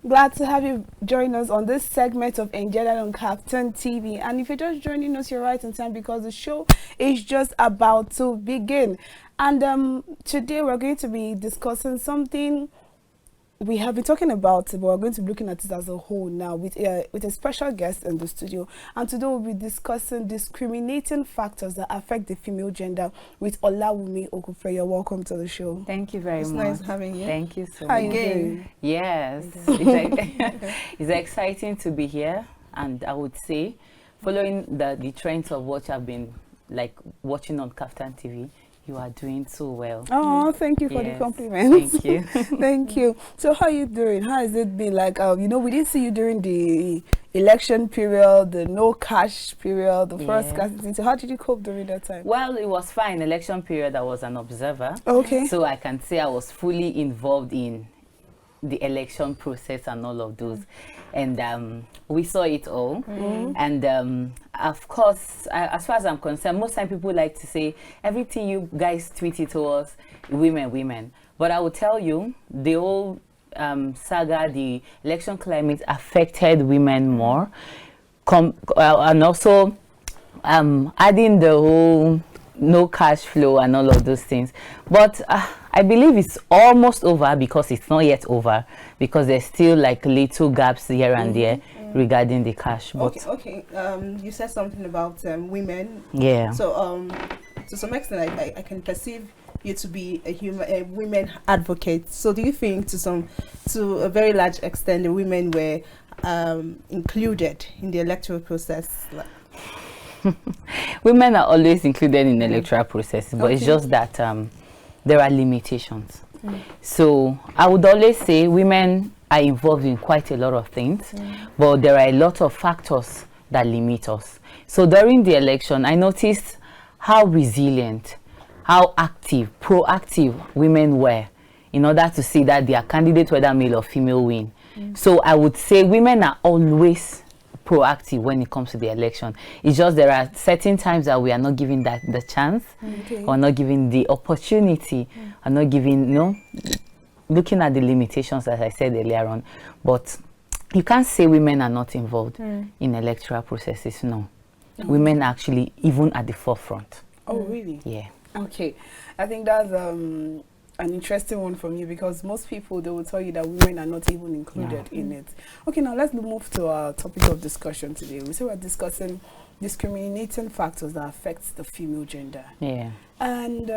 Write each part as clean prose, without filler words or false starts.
Glad to have you join us on this segment of Engendered on KAFTAN TV. And if you're just joining us, you're right in time because the show is just about to begin. And today we're going to be discussing something we have been talking about, but we're going to be looking at it as a whole now with a special guest in the studio. And today we'll be discussing discriminating factors that affect the female gender with Olawunmi Okupe. You're welcome to the show. Thank you very much. It's nice having you. Thank you so How much. you doing? Yes, it's exciting to be here, and I would say, following the trends of what I've been watching on KAFTAN TV, you are doing so well. Oh, thank you for the compliments. Thank you. Thank you. So how are you doing? How has it been? Like, you know, we didn't see you during the election period, the no cash period, the first scarcity. So how did you cope during that time? Well, it was fine. Election period, I was an observer. Okay. So I can say I was fully involved in the election process and all of those. And we saw it all. And of course, as far as I'm concerned, most time people like to say everything you guys tweeted to us, women. But I will tell you, the whole saga, the election climate affected women more. And also adding the whole no cash flow and all of those things. But I believe it's almost over, because it's not yet over, because there's still like little gaps here and there regarding the cash. But okay. You said something about women. Yeah. So to some extent, I can perceive you to be a women advocate. So do you think to a very large extent the women were included in the electoral process? Women are always included in the electoral process, but it's just that there are limitations. So I would always say women are involved in quite a lot of things, but there are a lot of factors that limit us. So during the election, I noticed how resilient, how active, proactive women were in order to see that their candidate, whether male or female, win. So I would say women are always proactive when it comes to the election. It's just there are certain times that we are not giving that the chance, or not giving the opportunity, or not giving, looking at the limitations, as I said earlier on. But you can't say women are not involved in electoral processes. No. Women are actually even at the forefront. Oh, really? Yeah. Okay. I think that's an interesting one from you, because most people, they will tell you that women are not even included in it. Okay, now let's move to our topic of discussion today. We say we're discussing discriminating factors that affect the female gender. Yeah. And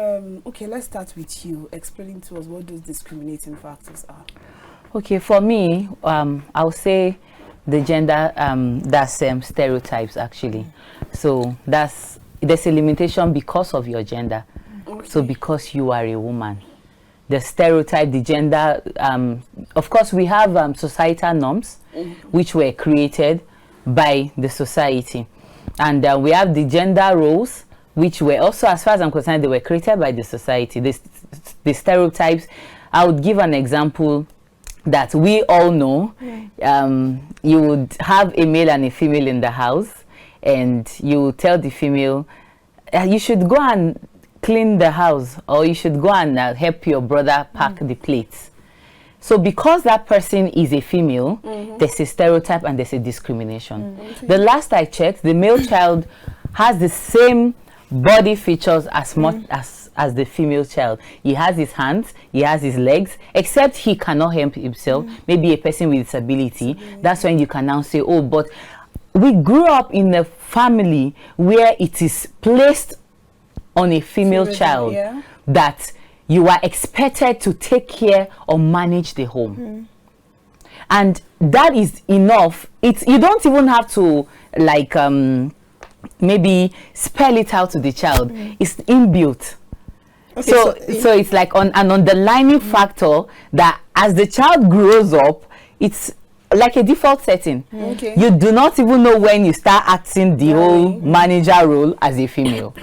okay, let's start with you explaining to us what those discriminating factors are. Okay, for me, I'll say the gender, that's stereotypes actually. So there's a limitation because of your gender. So because you are a woman, the stereotype, the gender, of course we have societal norms which were created by the society, and we have the gender roles which were also, as far as I'm concerned, they were created by the society. The stereotypes, I would give an example that we all know. You would have a male and a female in the house, and you tell the female, you should go and clean the house, or you should go and help your brother pack the plates. So because that person is a female, there's a stereotype and there's a discrimination. The last I checked, the male child has the same body features as much as the female child. He has his hands, he has his legs, except he cannot help himself. Maybe a person with disability. That's when you can now say, oh, but we grew up in a family where it is placed on a female child that you are expected to take care or manage the home. And that is enough. You don't even have to maybe spell it out to the child. It's inbuilt. Okay, so it's like an underlining factor that as the child grows up, it's like a default setting. You do not even know when you start acting the whole manager role as a female.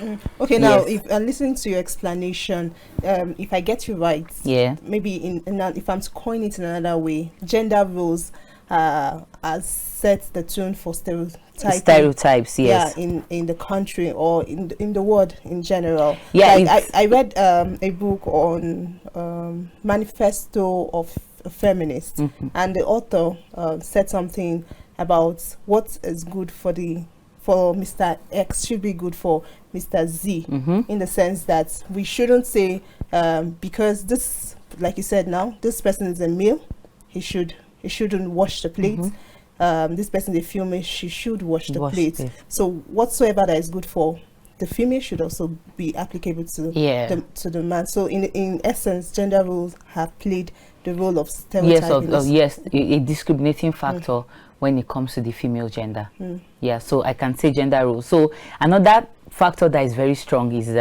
Okay, now if I'm listening to your explanation, if I get you right, maybe if I'm to coin it in another way, gender roles has set the tune for stereotypes, yes. In the country or in the world in general. I read a book on manifesto of a feminist, and the author said something about what is good for Mr. X should be good for Mr. Z, in the sense that we shouldn't say because this, like you said now, this person is a male, he shouldn't wash the plates. This person is a female, she should wash the plates. So whatsoever that is good for the female should also be applicable to the man. So in essence, gender roles have played the role of stereotyping. Yes, a discriminating factor when it comes to the female gender. Yeah, so I can say gender roles. So another factor that is very strong is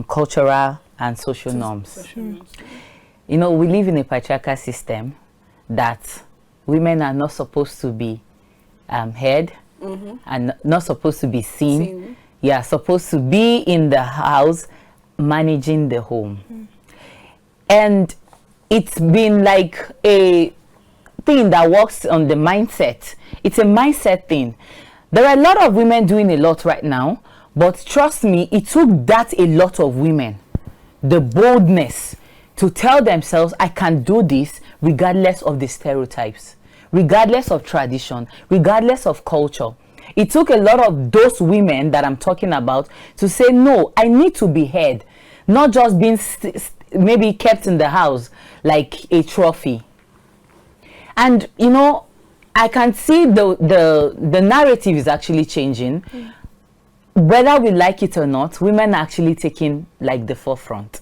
cultural and social norms. You know, we live in a patriarchal system that women are not supposed to be heard and not supposed to be seen. Yeah, supposed to be in the house managing the home. And it's been like a thing that works on the mindset. It's a mindset thing. There are a lot of women doing a lot right now, but trust me, it took that a lot of women, the boldness to tell themselves, I can do this regardless of the stereotypes, regardless of tradition, regardless of culture. It took a lot of those women that I'm talking about to say, no, I need to be heard, not just being maybe kept in the house like a trophy. And, you know, I can see the narrative is actually changing. Whether we like it or not, women are actually taking like the forefront.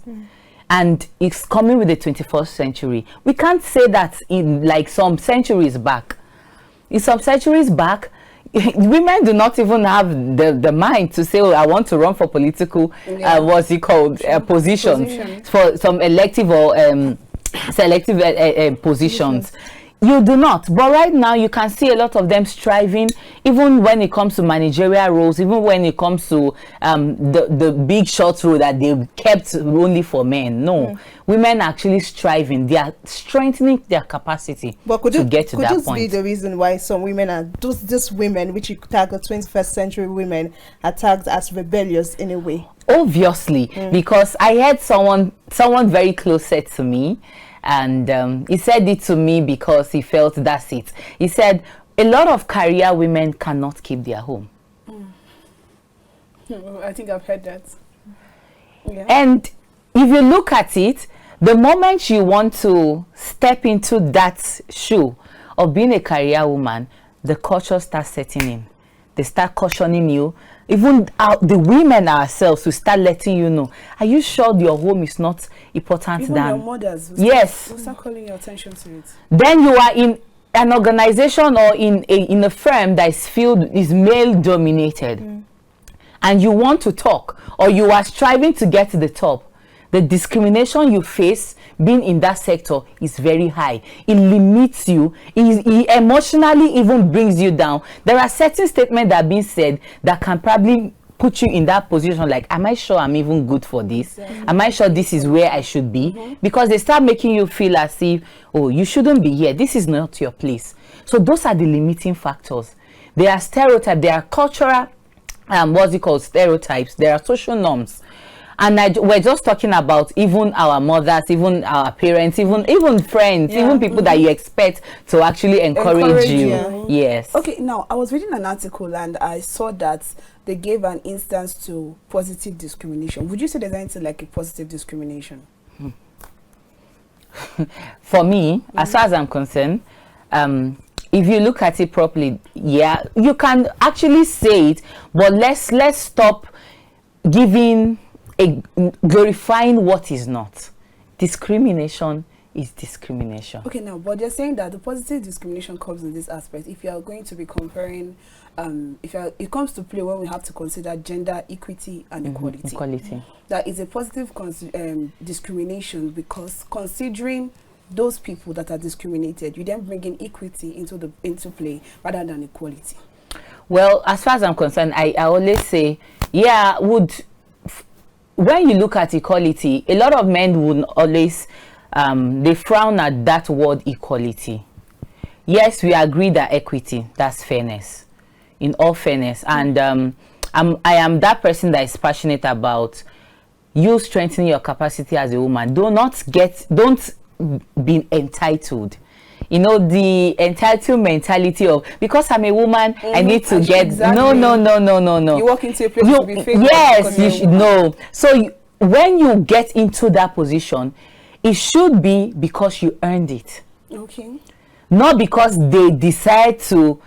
And it's coming with the 21st century. We can't say that in like some centuries back. In some centuries back, women do not even have the mind to say, oh, I want to run for political, what's it called, positions, for some elective or selective positions. You do not. But right now, you can see a lot of them striving, even when it comes to managerial roles, even when it comes to the big short role that they've kept only for men. No, women are actually striving. They are strengthening their capacity to get to that point. Could this be the reason why some women are, these women, which you tag the 21st century women, are tagged as rebellious in a way? Obviously, because I had someone very close said to me, and he said it to me because he felt that's it. He said a lot of career women cannot keep their home. I think I've heard that. And if you look at it, the moment you want to step into that shoe of being a career woman, the culture starts setting in. They start cautioning you. Even the women ourselves will start letting you know, are you sure your home is not important? Even your mothers will start calling your attention to it. Then you are in an organization or in a firm that is male dominated, and you want to talk, or you are striving to get to the top. The discrimination you face being in that sector is very high. It limits you. It emotionally even brings you down. There are certain statements that are being said that can probably put you in that position like, am I sure I'm even good for this? Am I sure this is where I should be? Because they start making you feel as if, oh, you shouldn't be here. This is not your place. So those are the limiting factors. There are stereotypes. There are cultural, stereotypes. There are social norms. And we're just talking about even our mothers, even our parents, even friends, even people that you expect to actually encourage you. Yes. Okay, now I was reading an article and I saw that they gave an instance to positive discrimination. Would you say there's anything like a positive discrimination? For me, as far as I'm concerned, if you look at it properly, yeah, you can actually say it, but let's stop glorifying what is not. Discrimination is discrimination. Okay, now, but you're saying that the positive discrimination comes in this aspect. If you are going to be comparing, it comes to play when we have to consider gender equity and equality. That is a positive discrimination, because considering those people that are discriminated, you then bring in equity into play rather than equality. Well, as far as I'm concerned, I always say, when you look at equality, a lot of men would always, they frown at that word equality. Yes, we agree that equity, that's fairness, in all fairness. And I am that person that is passionate about you strengthening your capacity as a woman. Don't been entitled. You know, the entitled mentality of, because I'm a woman, I need to get, exactly. No. You walk into a place to be favored. Yes, you should know. So when you get into that position, it should be because you earned it. Okay. Not because they decide to,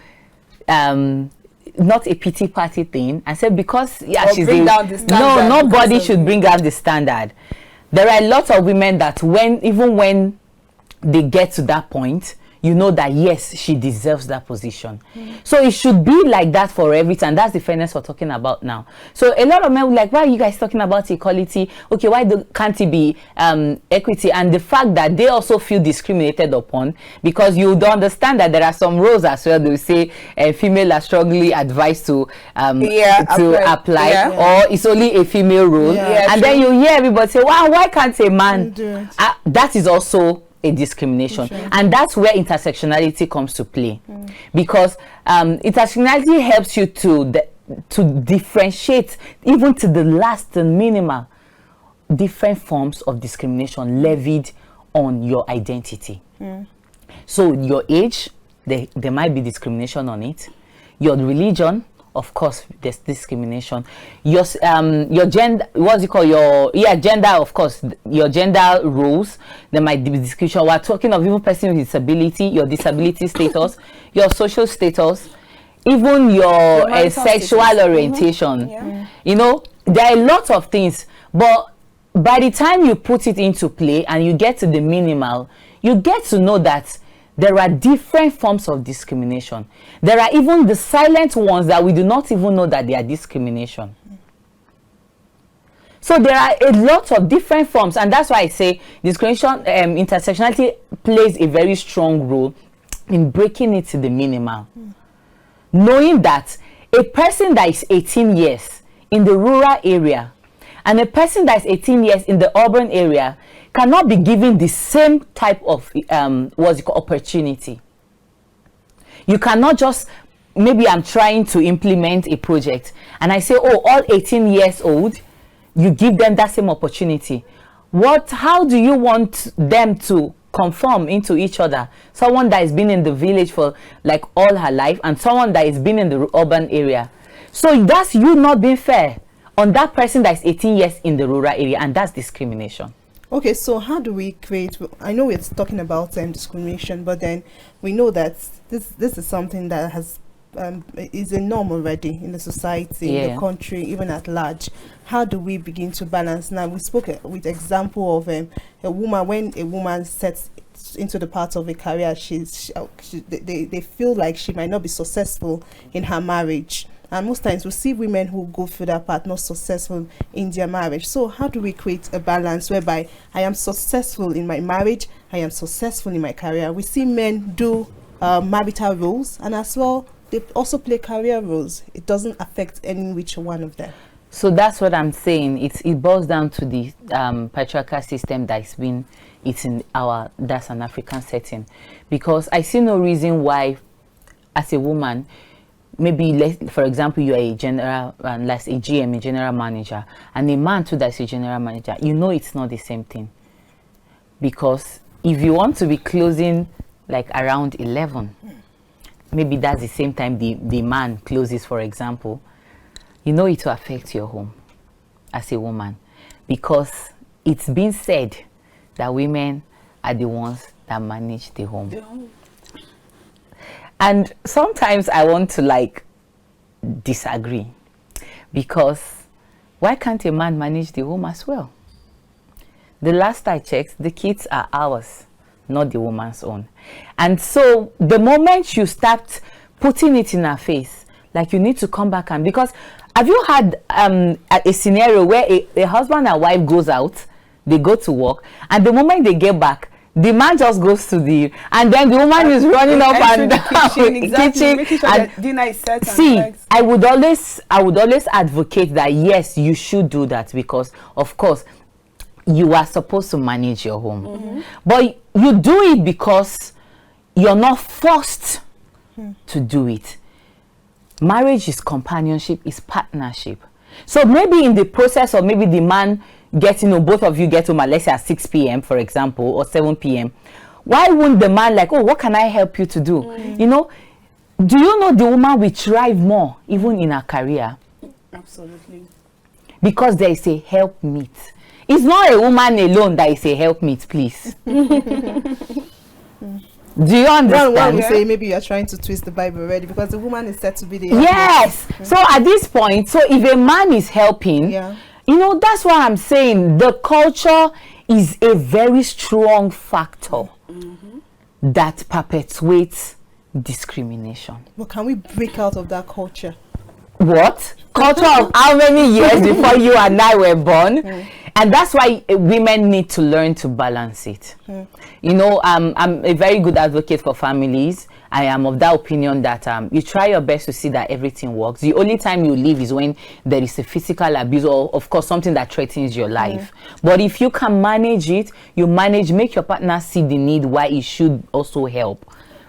not a pity party thing. I said because she's bring down the standard. No, nobody should bring down the standard. There are a lot of women that even when they get to that point, you know that yes, she deserves that position. So it should be like that for every time. That's the fairness we're talking about now. So a lot of men will like, why are you guys talking about equality? Okay, why can't it be equity? And the fact that they also feel discriminated upon, because you don't understand that there are some roles as well. They will say female are strongly advised to apply, or it's only a female role. And then you hear everybody say, wow, why can't a man? That is also a discrimination. And that's where intersectionality comes to play, because intersectionality helps you to differentiate, even to the last and minimal, different forms of discrimination levied on your identity. So your age, there might be discrimination on it. Your religion, of course, there's discrimination. Your gender, what's it called? Gender, of course, your gender roles, there might be discrimination. We're talking of even person with disability, your disability status, your social status, even your sexual orientation. You know, there are a lot of things, but by the time you put it into play and you get to the minimal, you get to know that there are different forms of discrimination. There are even the silent ones that we do not even know that they are discrimination. So there are a lot of different forms, and that's why I say discrimination, intersectionality plays a very strong role in breaking it to the minimal. Knowing that a person that is 18 years in the rural area and a person that is 18 years in the urban area cannot be given the same type of opportunity. You cannot just, maybe I'm trying to implement a project and I say, oh, all 18 years old, you give them that same opportunity. How do you want them to conform into each other? Someone that has been in the village for like all her life and someone that has been in the urban area. So that's you not being fair on that person that is 18 years in the rural area, and that's discrimination. Okay, so how do we create, I know we're talking about discrimination, but then we know that this is something that has is a norm already in the society, in the country, even at large. How do we begin to balance? Now, we spoke with example of a woman, when a woman sets into the part of a career, they feel like she might not be successful in her marriage. And most times we see women who go through that part not successful in their marriage. So how do we create a balance whereby I am successful in my marriage, I am successful in my career? We see men do marital roles, and as well, they also play career roles. It doesn't affect any which one of them. So that's what I'm saying. It boils down to the patriarchal system that's been, that's an African setting. Because I see no reason why, as a woman, maybe for example, you are a general, like a GM, a general manager, and a man too that's a general manager. You know it's not the same thing. Because if you want to be closing like around 11, maybe that's the same time the man closes, for example, you know it will affect your home as a woman, because it's been said that women are the ones that manage the home. And sometimes I want to like disagree, because why can't a man manage the home as well? The last I checked, the kids are ours, not the woman's own. And so the moment you start putting it in her face, like you need to come back, and because have you had a scenario where a husband and wife goes out, they go to work, and the moment they get back, the man just goes to and then the woman is running up and down kitchen, making sure that dinner is set. See, I would always advocate that yes, you should do that, because of course you are supposed to manage your home, but you do it because you're not forced to do it. Marriage is companionship, is partnership. So maybe in the process of maybe the man both of you get home at, let's say, at 6 p.m., for example, or 7 p.m., why wouldn't the man like, oh, what can I help you to do? You know, do you know the woman will thrive more, even in her career? Absolutely. Because there is a helpmeet. It's not a woman alone that is a helpmeet, please. Do you understand? One will say maybe you're trying to twist the Bible already, because the woman is said to be the yes. So at this point, so if a man is helping, you know, that's why I'm saying the culture is a very strong factor that perpetuates discrimination. But can we break out of that culture? What? Culture of how many years before you and I were born? And that's why women need to learn to balance it. You know, I'm a very good advocate for families. I am of that opinion that you try your best to see that everything works. The only time you leave is when there is a physical abuse, or of course something that threatens your life. But if you can manage it, you manage, make your partner see the need why it should also help.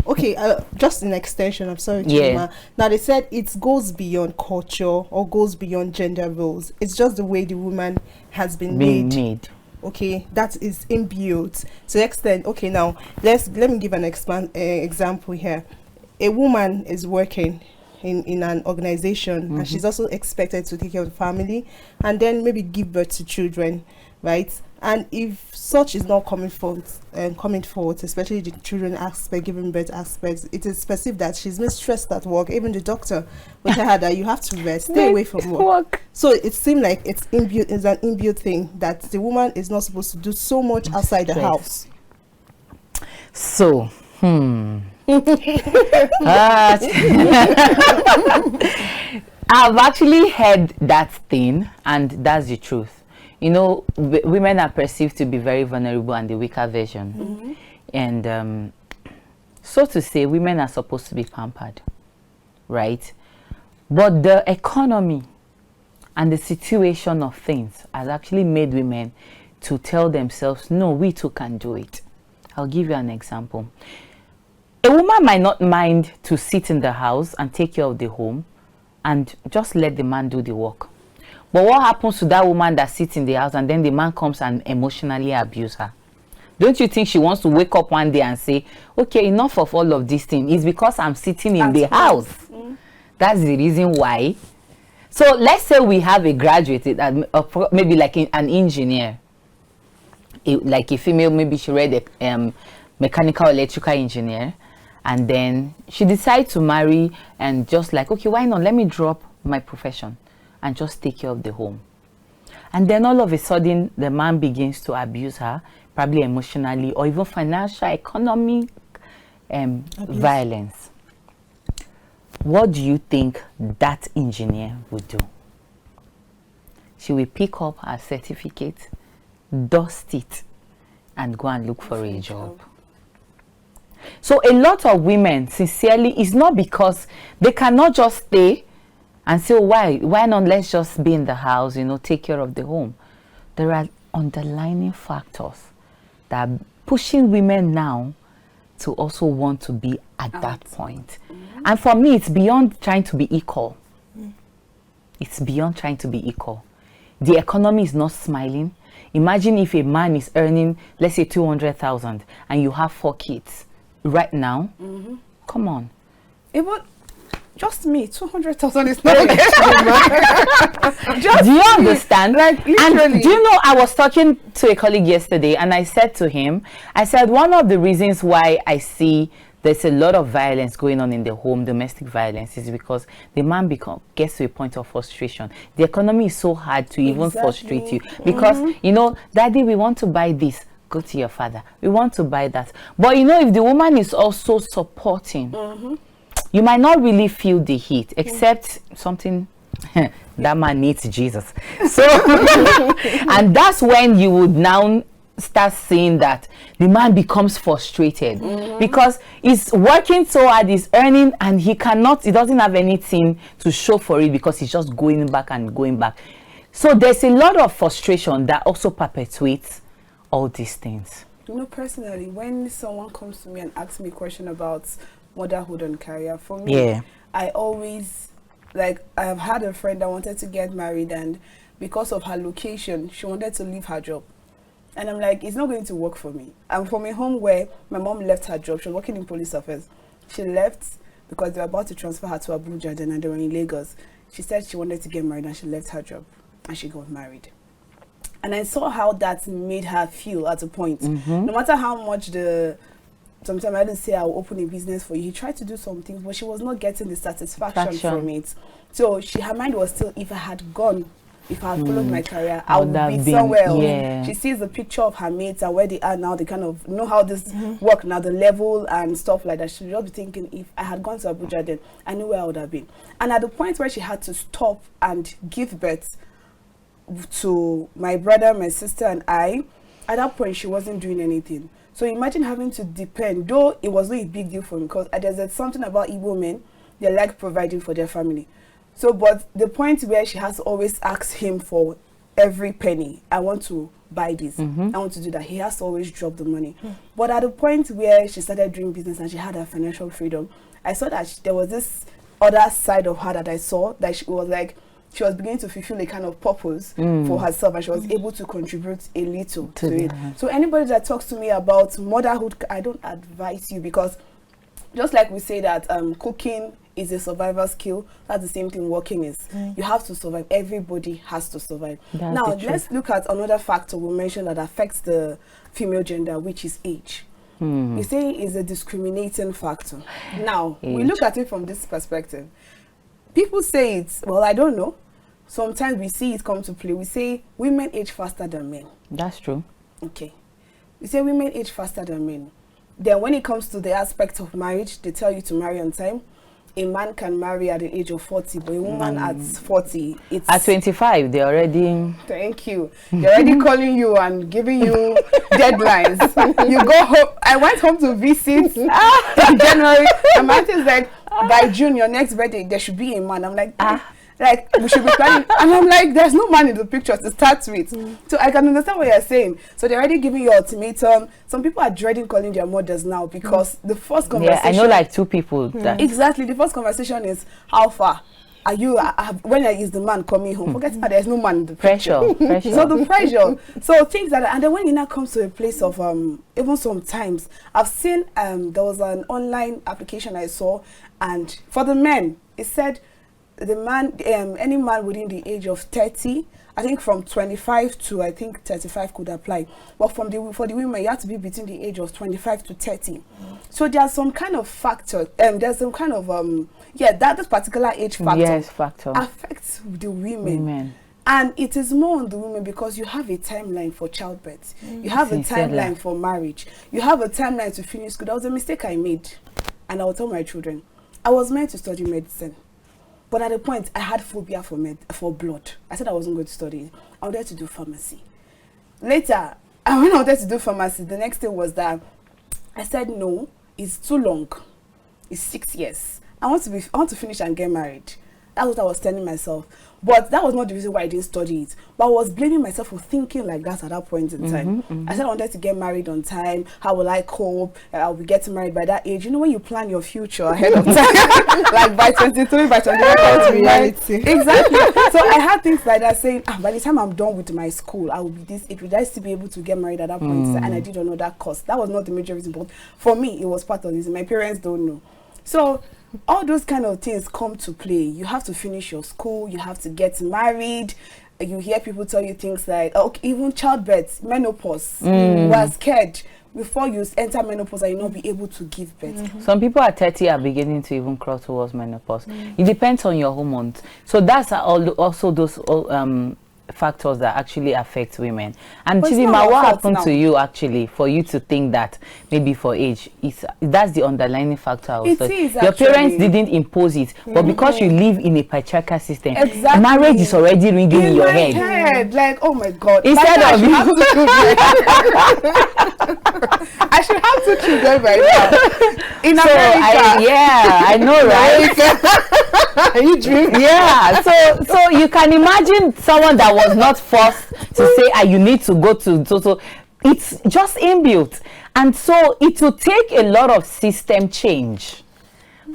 Okay, just an extension, I'm sorry, Chidinma. Now they said it goes beyond culture or goes beyond gender roles. It's just the way the woman has been made. Okay, that is imbued to the extent. Okay, now let me give an example here. A woman is working in an organization, and she's also expected to take care of the family and then maybe give birth to children, right? And if such is not coming forth, especially the children aspect, giving birth aspects, it is perceived that she's mistressed at work. Even the doctor will tell her that you have to rest, stay away from work. So it seems like it's an imbued thing that the woman is not supposed to do so much outside the house. So, I've actually heard that thing, and that's the truth. You know, women are perceived to be very vulnerable and the weaker version. And so to say, women are supposed to be pampered, right? But the economy and the situation of things has actually made women to tell themselves, no, we too can do it. I'll give you an example. A woman might not mind to sit in the house and take care of the home and just let the man do the work. But what happens to that woman that sits in the house and then the man comes and emotionally abuses her? Don't you think she wants to wake up one day and say, okay, enough of all of these things. It's because I'm sitting in the house. That's the reason why. So let's say we have a graduate, maybe like an engineer, like a female, maybe she read a mechanical electrical engineer, and then she decides to marry and just like, okay, why not? Let me drop my profession and just take care of the home. And then all of a sudden, the man begins to abuse her, probably emotionally or even financial, economic violence. What do you think that engineer would do? She will pick up her certificate, dust it, and go and look for a job. So a lot of women, sincerely, it's not because they cannot just stay and say, why not, let's just be in the house, you know, take care of the home. There are underlying factors that are pushing women now to also want to be at that point. And for me, it's beyond trying to be equal. It's beyond trying to be equal. The economy is not smiling. Imagine if a man is earning, let's say 200,000 and you have 4 kids right now. Come on. Even just me, 200,000 is not okay. Do you understand? Like, literally. And do you know, I was talking to a colleague yesterday and I said to him, I said, one of the reasons why I see there's a lot of violence going on in the home, domestic violence, is because the man gets to a point of frustration. The economy is so hard to even frustrate you because, you know, daddy, we want to buy this. Go to your father. We want to buy that. But, you know, if the woman is also supporting, you might not really feel the heat, except something that man needs Jesus. So, and that's when you would now start seeing that the man becomes frustrated because he's working so hard, he's earning, and he doesn't have anything to show for it because he's just going back and going back. So there's a lot of frustration that also perpetuates all these things. You know, personally, when someone comes to me and asks me a question about motherhood and career, for me, I always, like, I've had a friend that wanted to get married, and because of her location, she wanted to leave her job. And I'm like, it's not going to work for me. I'm from a home where my mom left her job. She was working in police affairs. She left because they were about to transfer her to Abuja, then, and they were in Lagos. She said she wanted to get married, and she left her job, and she got married. And I saw how that made her feel at a point. No matter how much sometimes I didn't say I'll open a business for you. He tried to do some things, but she was not getting the satisfaction from it. So her mind was still, if I had followed my career, I would be somewhere else. Yeah. She sees the picture of her mates and where they are now. They kind of know how this work now, the level and stuff like that. She'll just be thinking, if I had gone to Abuja then, I knew where I would have been. And at the point where she had to stop and give birth to my brother, my sister, and I, at that point, she wasn't doing anything. So imagine having to depend, though it was not a big deal for me, because there's something about Igbo men, they like providing for their family. So, but the point where she has to always ask him for every penny, I want to buy this, I want to do that, he has to always drop the money. But at the point where she started doing business and she had her financial freedom, I saw that there was this other side of her that I saw, that she was like, she was beginning to fulfill a kind of purpose for herself, and she was able to contribute a little to it. So anybody that talks to me about motherhood, I don't advise you, because just like we say that cooking is a survival skill, that's the same thing working is. You have to survive. Everybody has to survive. That's now, let's look at another factor we mentioned that affects the female gender, which is age. You say it's a discriminating factor. Now, we look at it from this perspective. People say it's, well, I don't know. Sometimes we see it come to play. We say women age faster than men. That's true. Okay. We say women age faster than men. Then when it comes to the aspect of marriage, they tell you to marry on time. A man can marry at the age of 40, but a woman at 40, it's... At 25, they're already... Thank you. They're already calling you and giving you deadlines. You go home. I went home to visit in January. And my auntie is like, by June, your next birthday, there should be a man. I'm like, like, we should be planning. And I'm like, there's no man in the picture to start with. So I can understand what you're saying. So they're already giving you ultimatum. Some people are dreading calling their mothers now, because the first conversation... Yeah, I know like two people. That exactly. The first conversation is, how far are you? When is the man coming home? Forget about there's no man in the picture. Pressure. So the pressure. So things like that. And then when it now comes to a place of, even sometimes, I've seen, there was an online application I saw, and for the men, it said, the man, any man within the age of 30, I think from 25 to I think 35 could apply. But for the women, you have to be between the age of 25 to 30. So there's some kind of factor. There's some kind of that particular age factor affects the women. And it is more on the women, because you have a timeline for childbirth. You have a timeline for marriage. You have a timeline to finish school. That was a mistake I made, and I will tell my children. I was meant to study medicine. But at a point, I had phobia for blood. I said I wasn't going to study. I wanted to do pharmacy. Later, when I wanted to do pharmacy, the next thing was that I said, no, it's too long. It's 6 years. I want to finish and get married. That's what I was telling myself. But that was not the reason why I didn't study it. But I was blaming myself for thinking like that at that point in time. I said I wanted to get married on time. How will I cope? I'll be getting married by that age. You know, when you plan your future ahead of time, like by 23, by 21, reality. Exactly. So I had things like that saying, by the time I'm done with my school, I will be this age. Would I still be able to get married at that point? And I did another course. That was not the major reason. But for me, it was part of this. My parents don't know. So all those kind of things come to play. You have to finish your school, you have to get married. You hear people tell you things like, even childbirth, menopause. You are scared before you enter menopause and you not be able to give birth. Some people at 30 are beginning to even cross towards menopause. It depends on your hormones. So that's also those factors that actually affect women. And Chidinma, what happened to you actually for you to think that maybe for age, that's the underlying factor? Your parents didn't impose it, but because you live in a patriarchal system, marriage is already ringing in your head. Like, oh my God. Instead of you, I should have 2 children right now. In America. I know, right? Are you dreaming? Yeah. So you can imagine someone that was not forced to say, you need to go to so it's just inbuilt. And so it will take a lot of system change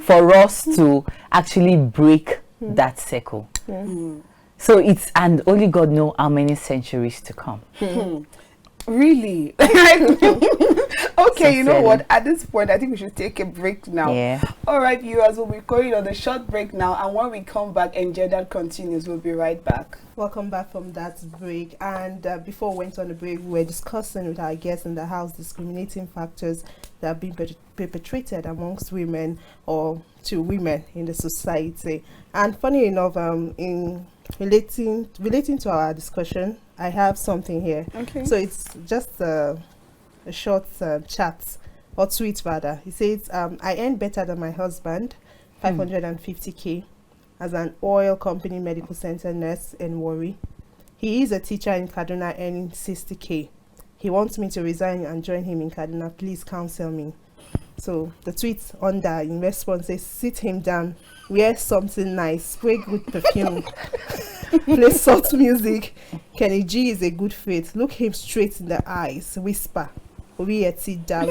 for us to actually break that cycle. So it's, and only God know how many centuries to come. Really? Okay, you know what? At this point, I think we should take a break now. Yeah. All right, viewers, we'll be going on a short break now. And when we come back, Engendered continues. We'll be right back. Welcome back from that break. And before we went on the break, we were discussing with our guests in the house discriminating factors that have been perpetrated amongst women or to women in the society. And funny enough, in relating to our discussion, I have something here. Okay. So it's just a short chat or tweet rather. He says, I earn better than my husband, 550k, as an oil company medical center nurse in Warri. He is a teacher in Kaduna earning 60k. He wants me to resign and join him in Kaduna. Please counsel me. So the tweet under in response says, sit him down, wear something nice, spray good perfume, play soft music. Kenny G is a good fit. Look him straight in the eyes, whisper, we at down.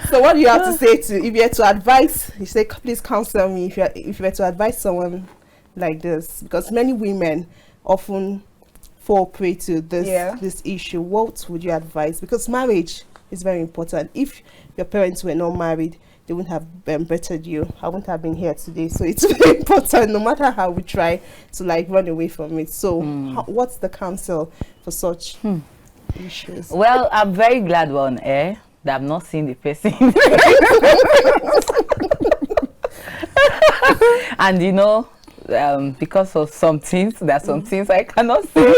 So what do you have to say to, if you had to advise, you say, please counsel me, if you were to advise someone like this, because many women often fall prey to this issue, what would you advise? Because marriage is very important. If your parents were not married, they wouldn't have bettered you. I wouldn't have been here today. So it's very important, no matter how we try to like run away from it. So what's the counsel for such issues? Well, I'm very glad we're on air, that I'm not seeing the person. And you know, because of some things, there are some things I cannot say.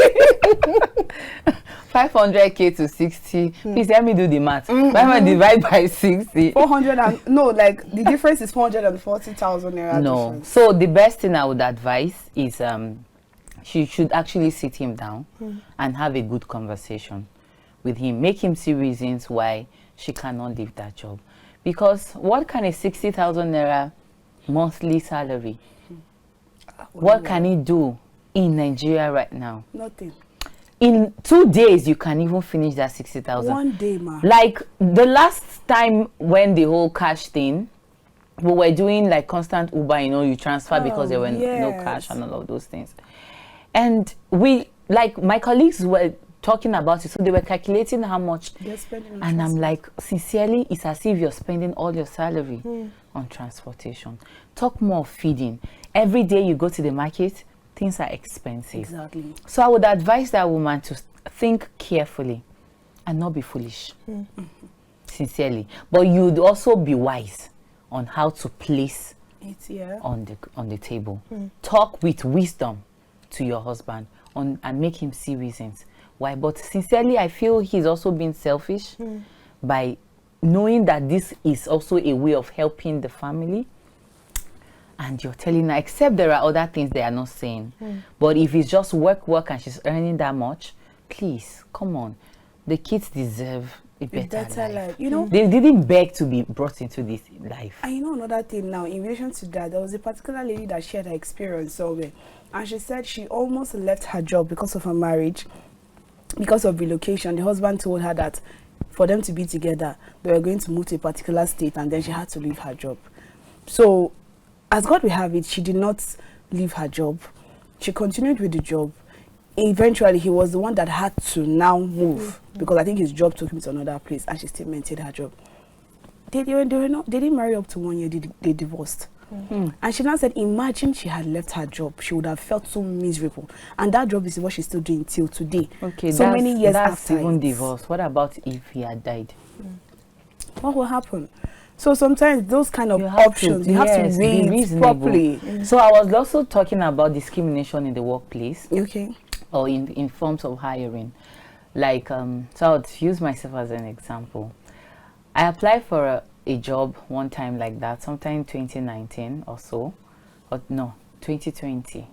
500k to 60. Please let me do the math. Why am I divide by 60? 400 and no, like the difference is 440,000 naira. No. Difference. So the best thing I would advise is she should actually sit him down and have a good conversation with him. Make him see reasons why she cannot leave that job. Because what can a 60,000 naira monthly salary? What can he do in Nigeria right now? Nothing. In 2 days, you can even finish that 60,000. 1 day, ma. Like the last time when the whole cash thing, we were doing like constant Uber, you know, you transfer because there were no cash and all of those things. And we, like my colleagues were talking about it, so they were calculating how much. They're spending on and I'm transport. like, sincerely, it's as if you're spending all your salary on transportation. Talk more of feeding. Every day you go to the market, things are expensive. Exactly. So I would advise that woman to think carefully and not be foolish. Sincerely. But you'd also be wise on how to place it on the table. Talk with wisdom to your husband and make him see reasons why. But sincerely, I feel he's also being selfish by knowing that this is also a way of helping the family. And you're telling her, except there are other things they are not saying. But if it's just work and she's earning that much, please, come on. The kids deserve a better life. You know, they didn't beg to be brought into this life. And you know another thing now, in relation to that, there was a particular lady that shared her experience somewhere. And she said she almost left her job because of her marriage, because of relocation. The husband told her that for them to be together, they were going to move to a particular state, and then she had to leave her job. So, as God will have it, she did not leave her job. She continued with the job. Eventually, he was the one that had to now move because I think his job took him to another place, and she still maintained her job. They didn't marry up to 1 year. They divorced. And she now said, imagine she had left her job, she would have felt so miserable. And that job is what she's still doing till today. Okay, so many years that's after. Even divorce. What about if he had died? What will happen? So sometimes those kind of options, you have to read properly. So I was also talking about discrimination in the workplace. Okay. Or in forms of hiring. Like, so I would use myself as an example. I applied for a job one time like that, sometime in 2019 or so. Or no, 2020.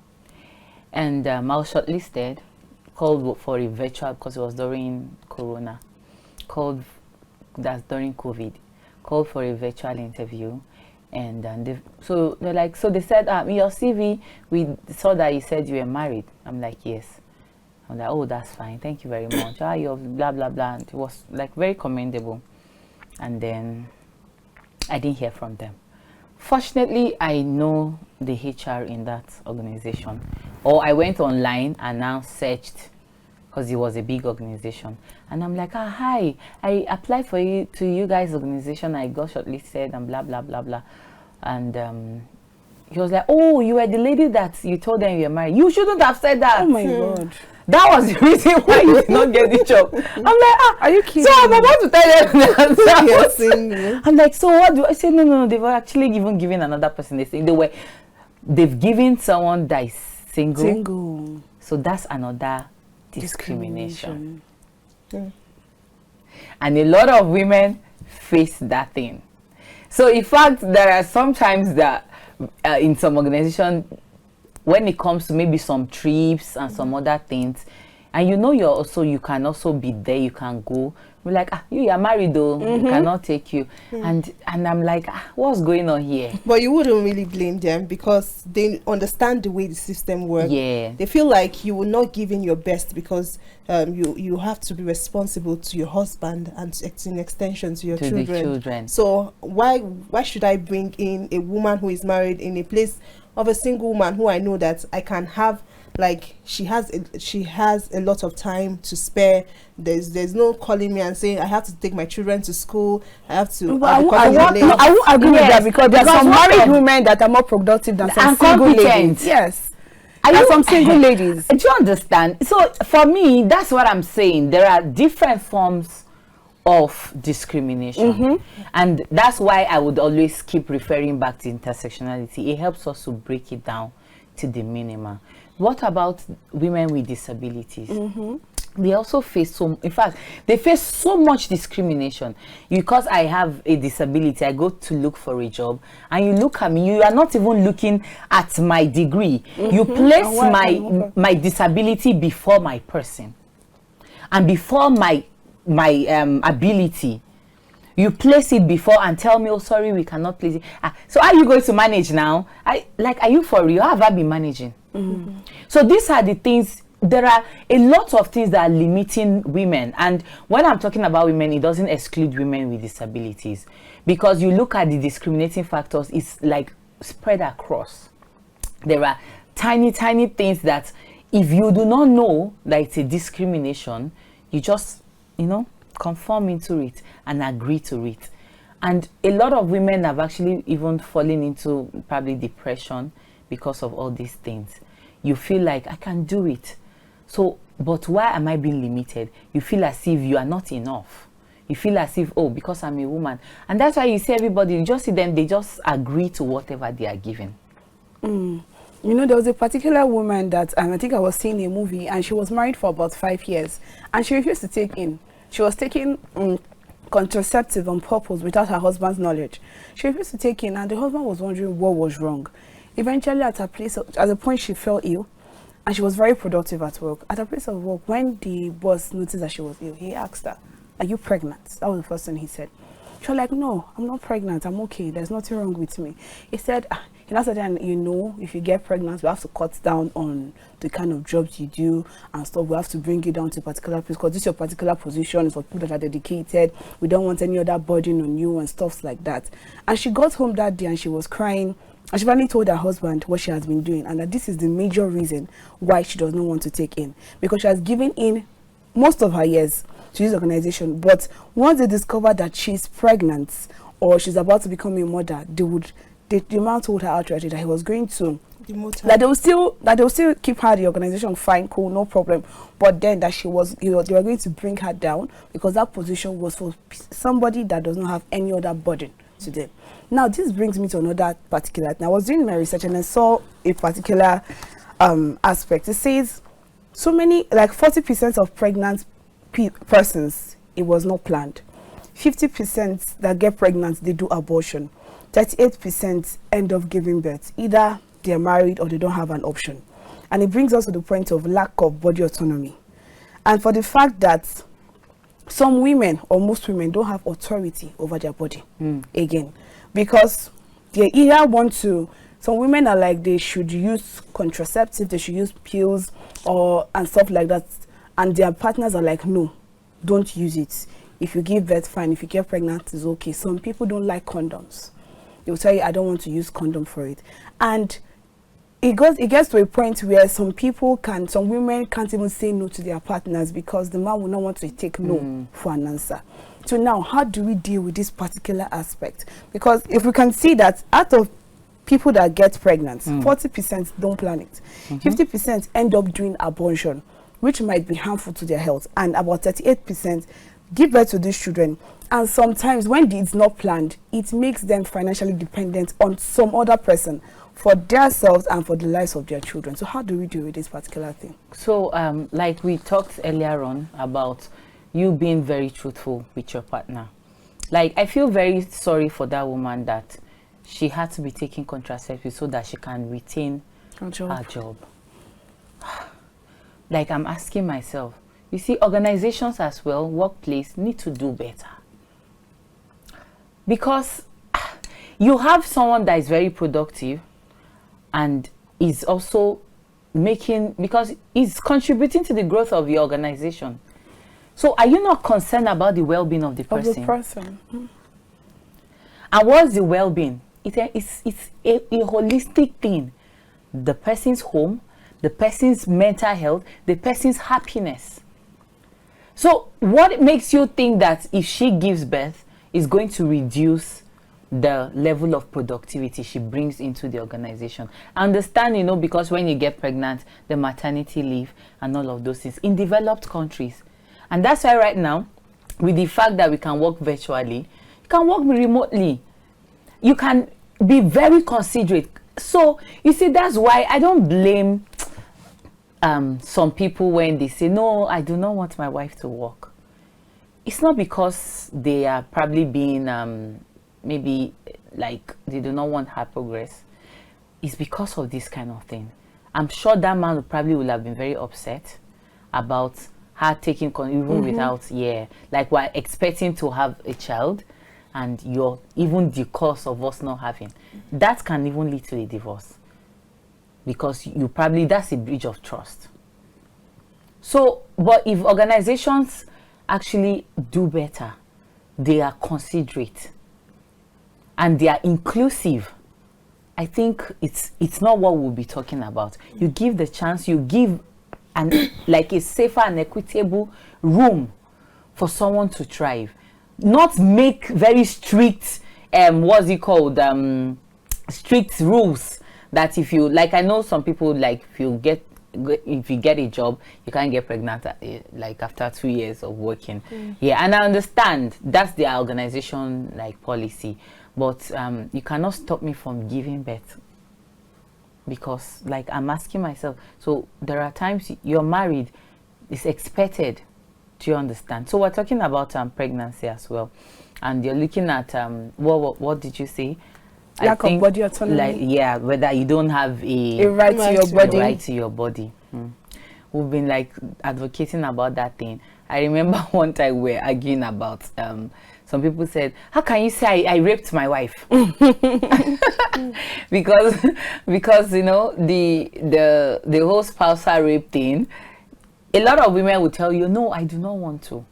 And I was shortlisted, called for a virtual, because it was during Corona. That's during COVID. Called for a virtual interview, and so they're like, so they said, in your CV we saw that you said you were married. I'm like, yes. I'm like, oh, that's fine, thank you very much. You're blah blah blah. And it was like very commendable. And then I didn't hear from them Fortunately, I know the HR in that organization, or I went online and now searched, because it was a big organization, and I'm like, hi, I applied for you to you guys' organization, I got shortlisted and blah blah blah blah, and he was like, oh, you were the lady that you told them you were married. You shouldn't have said that. Oh my God. That was the reason why you did not get the job. I'm like, are you kidding? So I'm about to tell them that. I'm like, so what do I say? No, they were actually even giving another person. They've given someone that is single. So that's another discrimination. Yeah. And a lot of women face that thing. So in fact, there are sometimes that in some organization, when it comes to maybe some trips and some other things, and you can also be there, you can go. We're like, you are married though, we cannot take you. And I'm like, what's going on here? But you wouldn't really blame them, because they understand the way the system works. Yeah. They feel like you will not give in your best, because you have to be responsible to your husband and in extension to your children. So why should I bring in a woman who is married in a place of a single woman who I know that I can have, like, she has a lot of time to spare. There's no calling me and saying I have to take my children to school, I have to. I won't agree with that, because there are some married women that are more productive than some single ladies. Yes. There are some single ladies. Do you understand? So for me, that's what I'm saying. There are different forms of discrimination, and that's why I would always keep referring back to intersectionality. It helps us to break it down to the minimum. What about women with disabilities? They also face they face so much discrimination. Because I have a disability, I go to look for a job, and you look at me, you are not even looking at my degree. You place my disability before my person and before my ability. You place it before and tell me, oh, sorry, we cannot place it. So are you going to manage now? Are you for real? How have I been managing? So these are the things. There are a lot of things that are limiting women, and when I'm talking about women, it doesn't exclude women with disabilities, because you look at the discriminating factors, it's like spread across. There are tiny things that if you do not know that it's a discrimination, you just conform into it and agree to it. And a lot of women have actually even fallen into probably depression because of all these things. You feel like, I can do it. So, but why am I being limited? You feel as if you are not enough. You feel as if, oh, because I'm a woman. And that's why you see everybody, you just see them, they just agree to whatever they are given. There was a particular woman that I think I was seeing a movie, and she was married for about 5 years, and she refused to take in. She was taking contraceptive on purpose without her husband's knowledge. She refused to take in, and the husband was wondering what was wrong. Eventually, at a point, she fell ill, and she was very productive at work. At her place of work, when the boss noticed that she was ill, he asked her, are you pregnant? That was the first thing he said. She was like, no, I'm not pregnant. I'm okay. There's nothing wrong with me. He said, if you get pregnant, we have to cut down on the kind of jobs you do and stuff. We have to bring you down to a particular place, because this is your particular position, is for people that are dedicated. We don't want any other burden on you and stuff like that. And she got home that day and she was crying. And she finally told her husband what she has been doing, and that this is the major reason why she does not want to take in, because she has given in most of her years to this organization. But once they discover that she's pregnant or she's about to become a mother, the man told her outright that he was going to that they will still keep her the organization fine, cool, no problem, but then that they were going to bring her down, because that position was for somebody that does not have any other burden to them. Now this brings me to another particular thing. I was doing my research and I saw a particular aspect. It says so many, like 40% of pregnant persons, it was not planned. 50% that get pregnant, they do abortion. 38% end up giving birth. Either they're married or they don't have an option. And it brings us to the point of lack of body autonomy. And for the fact that some women, or most women, don't have authority over their body again, because they either want to. Some women are like, they should use contraceptive, they should use pills and stuff like that, and their partners are like, no, don't use it. If you give birth, fine. If you get pregnant, it's okay. Some people don't like condoms. they'll tell you, I don't want to use condom for it. And it gets to a point where some women can't even say no to their partners because the man will not want to take no for an answer. So now, how do we deal with this particular aspect? Because if we can see that out of people that get pregnant, 40% don't plan it. 50% end up doing abortion, which might be harmful to their health. And about 38% give birth to these children. And sometimes when it's not planned, it makes them financially dependent on some other person for themselves and for the lives of their children. So how do we deal with this particular thing? So like we talked earlier on about you being very truthful with your partner. Like, I feel very sorry for that woman that she had to be taking contraceptives so that she can retain her job. Like, I'm asking myself, you see, organizations as well, workplace, need to do better. Because you have someone that is very productive and is also because he's contributing to the growth of your organization. So are you not concerned about the well-being of the person? And what's the well-being? It's a holistic thing. The person's home, the person's mental health, the person's happiness. So what makes you think that if she gives birth, is going to reduce the level of productivity she brings into the organization? I understand, because when you get pregnant, the maternity leave and all of those things in developed countries. And that's why right now, with the fact that we can work virtually, you can work remotely. You can be very considerate. So, you see, that's why I don't blame some people when they say, no, I do not want my wife to work. It's not because they are probably being, maybe, like, they do not want her progress. It's because of this kind of thing. I'm sure that man would have been very upset about her taking even without, like, we're expecting to have a child and even the cause of us not having, that can even lead to a divorce, because that's a breach of trust. So, but if organizations actually do better, they are considerate and they are inclusive, I think it's not what we'll be talking about. You give the chance, you give like a safer and equitable room for someone to thrive. Not make very strict, strict rules that if you, like, I know some people, like, if you get a job, you can't get pregnant like after 2 years of working. Yeah, and I understand that's their organization, like, policy, but you cannot stop me from giving birth. Because, like, I'm asking myself, so there are times you're married, it's expected. Do you understand? So we're talking about pregnancy as well, and you're looking at what did you say? Lack of body autonomy. Like, whether you don't have a right to your body. Right to your body. We've been, like, advocating about that thing. I remember one time we were arguing about some people said, how can you say I raped my wife? because the whole spousal rape thing, a lot of women will tell you, no, I do not want to.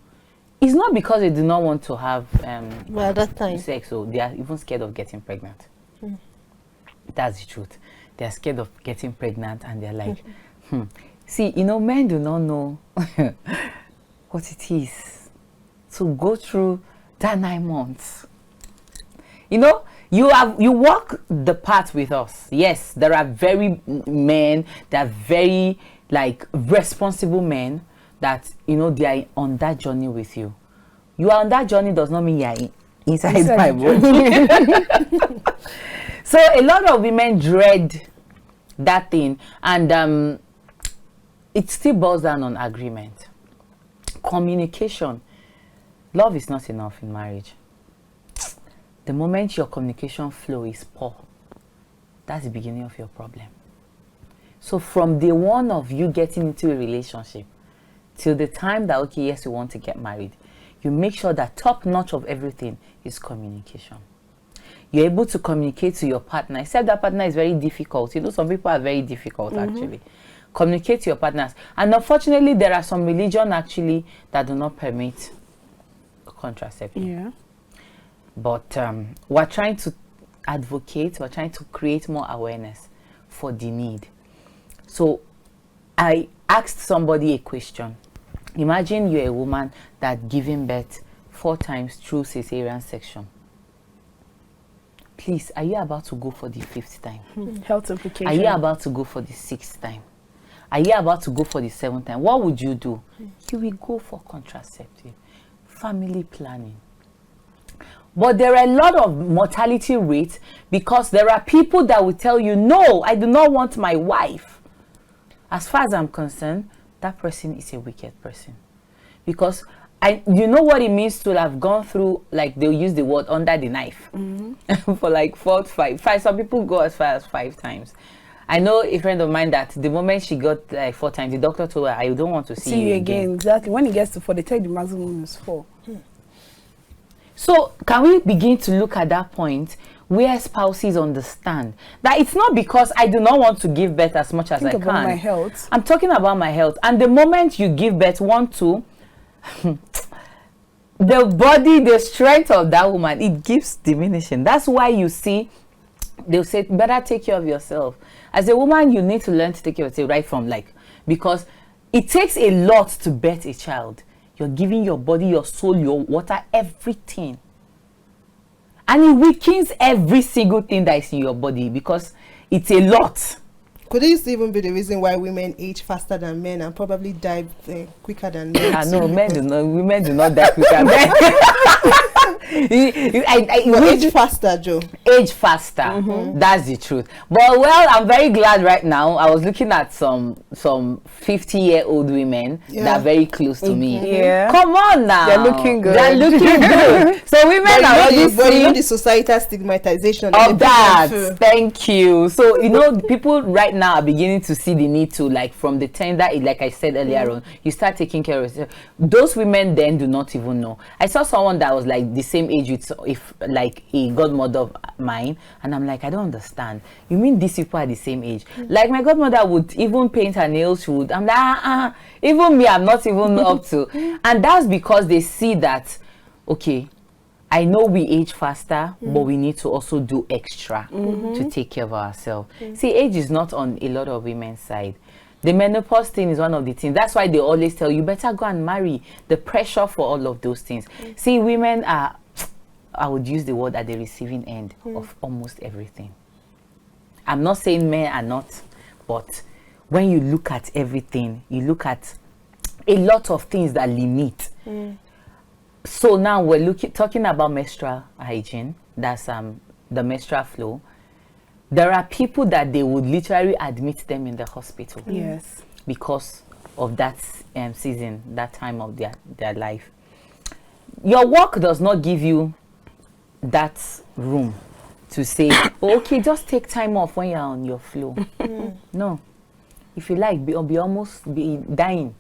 It's not because they do not want to have that time sex, so they are even scared of getting pregnant. That's the truth. They are scared of getting pregnant, and they're like, See, men do not know what it is to go through that 9 months. You walk the path with us. Yes, there are very men that are very, like, responsible men that, they are on that journey with you. You are on that journey does not mean you are inside my body. So a lot of women dread that thing, and it still boils down on agreement. Communication. Love is not enough in marriage. The moment your communication flow is poor, that's the beginning of your problem. So from day one of you getting into a relationship till the time that, okay, yes, you want to get married, you make sure that top notch of everything is communication. You're able to communicate to your partner, except that partner is very difficult. Some people are very difficult, actually. Communicate to your partners. And unfortunately, there are some religions actually that do not permit contraception. Yeah. But we're trying to advocate, we're trying to create more awareness for the need. So I asked somebody a question. Imagine you're a woman that giving birth 4 times through cesarean section. Please, are you about to go for the 5th time? Health implications. Are you about to go for the 6th time? Are you about to go for the 7th time? What would you do? You will go for contraceptive, family planning. But there are a lot of mortality rates because there are people that will tell you, no, I do not want my wife. As far as I'm concerned, that person is a wicked person. Because you know what it means to have gone through, like they'll use the word under the knife for like 4 to 5. Some people go as far as 5 times. I know a friend of mine that the moment she got like 4 times, the doctor told her, I don't want to see you again. Exactly. When it gets to 4, they tell the maximum is 4. So can we begin to look at that point where spouses understand that it's not because I do not want to give birth as much as I can. About my health. I'm talking about my health. And the moment you give birth, the body, the strength of that woman, it keeps diminishing. That's why you see, they'll say, better take care of yourself. As a woman, you need to learn to take care of yourself right from because it takes a lot to birth a child. You're giving your body, your soul, your water, everything. And it weakens every single thing that is in your body because it's a lot. Could this even be the reason why women age faster than men and probably die quicker than men? No, women do not die quicker than men. Age faster, Joe. Age faster. That's the truth. But well, I'm very glad right now. I was looking at some 50-year-old women that are very close to me. Yeah. Come on now. They're looking good. They're looking good. So women are already seeing the societal stigmatization of that. Thank you. So people right now are beginning to see the need to, like, from the tender, like I said earlier on, you start taking care of yourself. Those women then do not even know. I saw someone that was like the same age with like a godmother of mine, and I'm like, I don't understand. You mean these people are the same age? Like my godmother would even paint her nails. I'm like, even me, I'm not even up to. And that's because they see that, okay, I know we age faster, but we need to also do extra to take care of ourselves. See, age is not on a lot of women's side. The menopause thing is one of the things. That's why they always tell you, better go and marry. The pressure for all of those things. See, women are, I would use the word, at the receiving end of almost everything. I'm not saying men are not, but when you look at everything, you look at a lot of things that limit. So now we're talking about menstrual hygiene. That's the menstrual flow. There are people that they would literally admit them in the hospital. Yes. Because of that season, that time of their life. Your work does not give you that room to say, okay, just take time off when you're on your flow. No. If you like, be almost dying.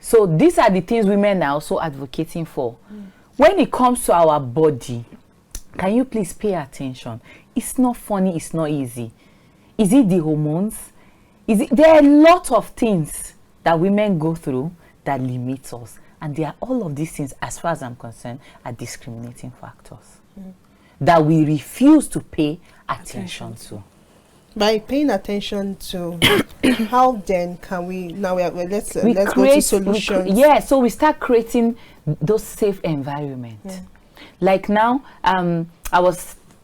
So these are the things women are also advocating for. When it comes to our body, can you please pay attention? It's not funny, it's not easy. Is it the hormones? There are a lot of things that women go through that limit us. And there are all of these things, as far as I'm concerned, are discriminating factors that we refuse to pay attention to. By paying attention to, how then can we, now let's go to solutions. So we start creating those safe environments. Like now,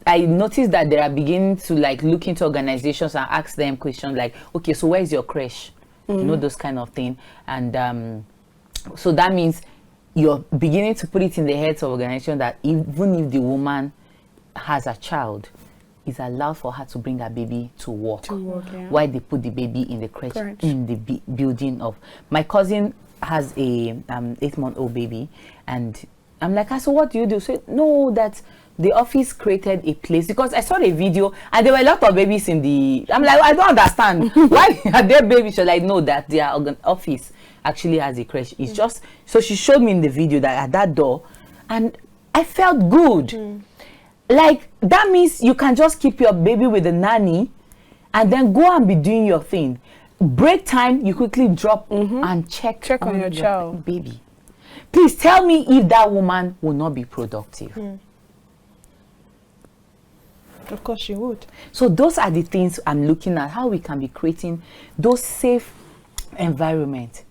I noticed that they are beginning to like look into organizations and ask them questions like, okay, so where is your creche? You know, those kind of thing. And so that means you're beginning to put it in the heads of organizations that even if the woman has a child, it's allowed for her to bring her baby to work. While they put the baby in the creche. In the building of. My cousin has a 8-month-old baby, and I'm like, so what do you do? So no, that the office created a place, because I saw the video and there were a lot of babies in the. I'm like, I don't understand. Why are there babies? So like, no, that their office actually has a creche. It's just, so she showed me in the video that at that door, and I felt good. Like, that means you can just keep your baby with the nanny and then go and be doing your thing. Break time, you quickly drop and check on your child. Baby. Please tell me if that woman will not be productive. Of course she would. So those are the things I'm looking at, how we can be creating those safe environment,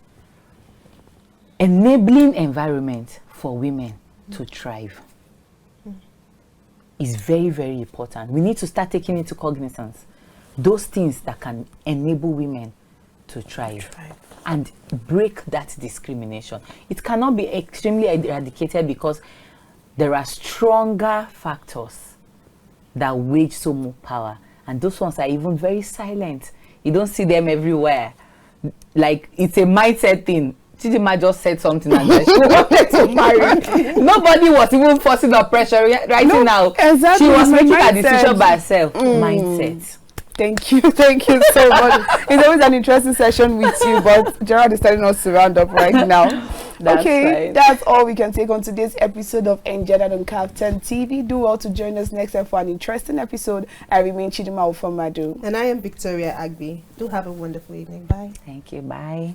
enabling environment for women to thrive. Is very, very important. We need to start taking into cognizance those things that can enable women to thrive and break that discrimination. It cannot be extremely eradicated because there are stronger factors that wage so much power, and those ones are even very silent. You don't see them everywhere. Like, it's a mindset thing. Chidinma just said something and she wanted to marry. Nobody was even forcing or pressure now. Exactly. She was making a decision by herself. Mindset. Thank you so much. It's always an interesting session with you, but Gerard is telling us to round up right now. That's all we can take on today's episode of Engendered on KAFTAN TV. Do well to join us next time for an interesting episode. I remain Chidinma Ufomadu. And I am Victoria Agbi. Do have a wonderful evening. Bye. Thank you. Bye.